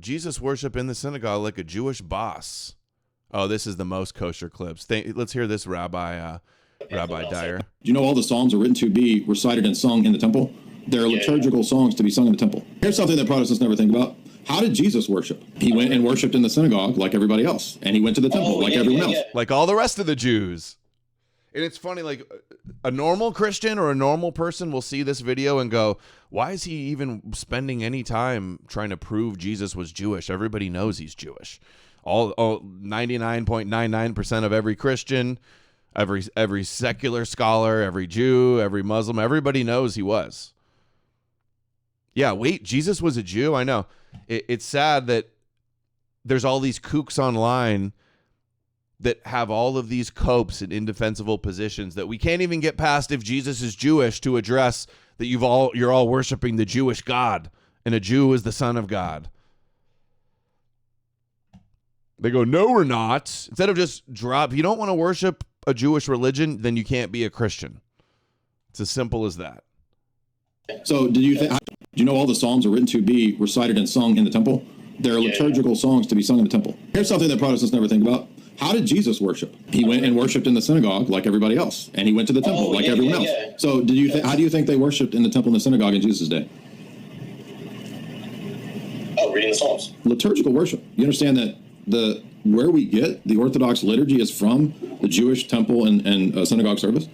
Jesus worship in the synagogue like a Jewish boss. Oh, this is the most kosher clips. Let's hear this, Rabbi Dyer. Do you know all the psalms are written to be recited and sung in the temple? They're liturgical songs to be sung in the temple. Here's something that Protestants never think about. How did Jesus worship? He went and worshiped in the synagogue like everybody else. And he went to the temple like everyone else. Like all the rest of the Jews. And it's funny, like a normal Christian or a normal person will see this video and go, why is he even spending any time trying to prove Jesus was Jewish? Everybody knows he's Jewish. All 99.99% of every Christian, every secular scholar, every Jew, every Muslim, everybody knows he was. Yeah, wait, Jesus was a Jew? I know. It's sad that there's all these kooks online that have all of these copes and indefensible positions that we can't even get past if Jesus is Jewish to address that you're all worshiping the Jewish God and a Jew is the son of God. They go, no, we're not. Instead of just if you don't want to worship a Jewish religion, then you can't be a Christian. It's as simple as that. So do you know all the psalms are written to be recited and sung in the temple? They're liturgical songs to be sung in the temple. Here's something that Protestants never think about. How did Jesus worship? He went and worshiped in the synagogue like everybody else. And he went to the temple like everyone else. So how do you think they worshiped in the temple and the synagogue in Jesus' day? Oh, reading the Psalms. Liturgical worship. You understand that where we get the Orthodox liturgy is from the Jewish temple and synagogue service?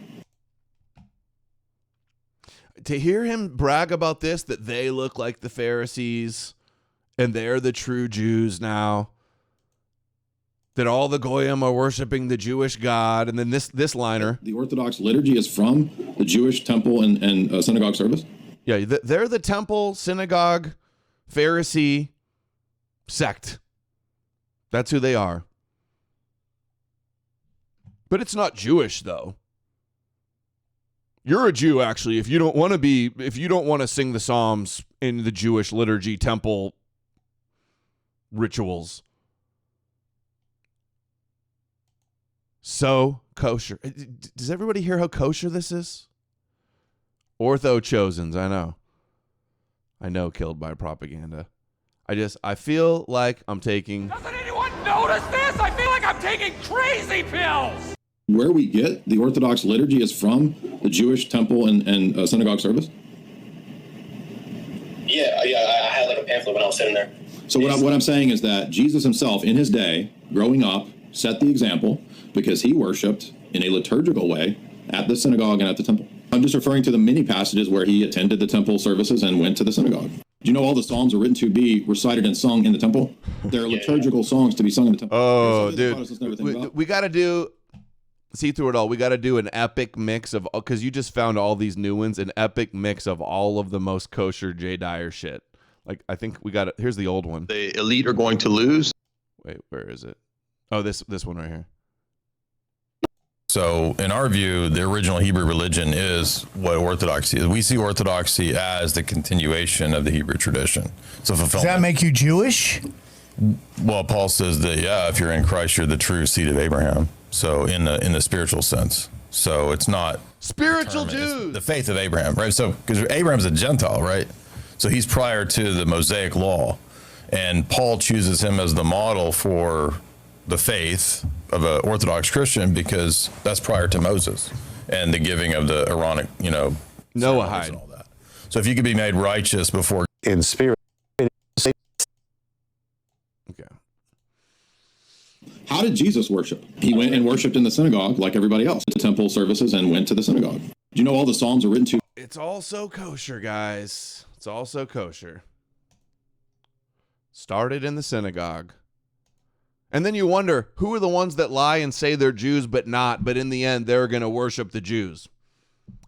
To hear him brag about this, that they look like the Pharisees and they're the true Jews now, that all the Goyim are worshiping the Jewish God, and then this liner. The Orthodox liturgy is from the Jewish temple and synagogue service? Yeah, they're the temple, synagogue, Pharisee sect. That's who they are. But it's not Jewish, though. You're a Jew, actually, if you don't want to sing the Psalms in the Jewish liturgy, temple rituals. So kosher. Does everybody hear how kosher this is? Ortho chosens, I know, killed by propaganda. I feel like I'm taking... Doesn't anyone notice this? I feel like I'm taking crazy pills! Where we get the Orthodox liturgy is from the Jewish temple and synagogue service? Yeah, I had like a pamphlet when I was sitting there. So what I'm saying is that Jesus himself, in his day, growing up, set the example because he worshipped in a liturgical way at the synagogue and at the temple. I'm just referring to the many passages where he attended the temple services and went to the synagogue. Do you know all the psalms are written to be recited and sung in the temple? They're liturgical songs to be sung in the temple. Oh, dude. We got to do... See through it all. We got to do an epic mix of, because you just found all these new ones, an epic mix of all of the most kosher J. Dyer shit. Like, I think we got it. Here's the old one. The elite are going to lose. Wait, where is it? Oh, this one right here. So in our view, the original Hebrew religion is what Orthodoxy is. We see Orthodoxy as the continuation of the Hebrew tradition. So does that make you Jewish? Well, Paul says that, yeah, if you're in Christ, you're the true seed of Abraham. So in the spiritual sense. So it's not spiritual Jews, the faith of Abraham, right? So because Abraham's a Gentile, right? So he's prior to the Mosaic law, and Paul chooses him as the model for the faith of an Orthodox Christian because that's prior to Moses and the giving of the Aaronic, Noahide and all that. So if you could be made righteous before in spirit. Okay. How did Jesus worship? He went and worshiped in the synagogue like everybody else. The temple services and went to the synagogue. Do you know all the psalms are written to? It's all so kosher, guys. It's all so kosher. Started in the synagogue. And then you wonder, who are the ones that lie and say they're Jews but not, but in the end they're going to worship the Jews?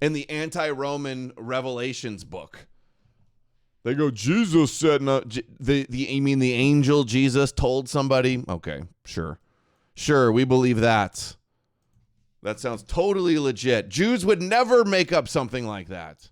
In the anti-Roman Revelations book. They go, Jesus said, no, you mean the angel Jesus told somebody? Okay, sure. Sure, we believe that. That sounds totally legit. Jews would never make up something like that.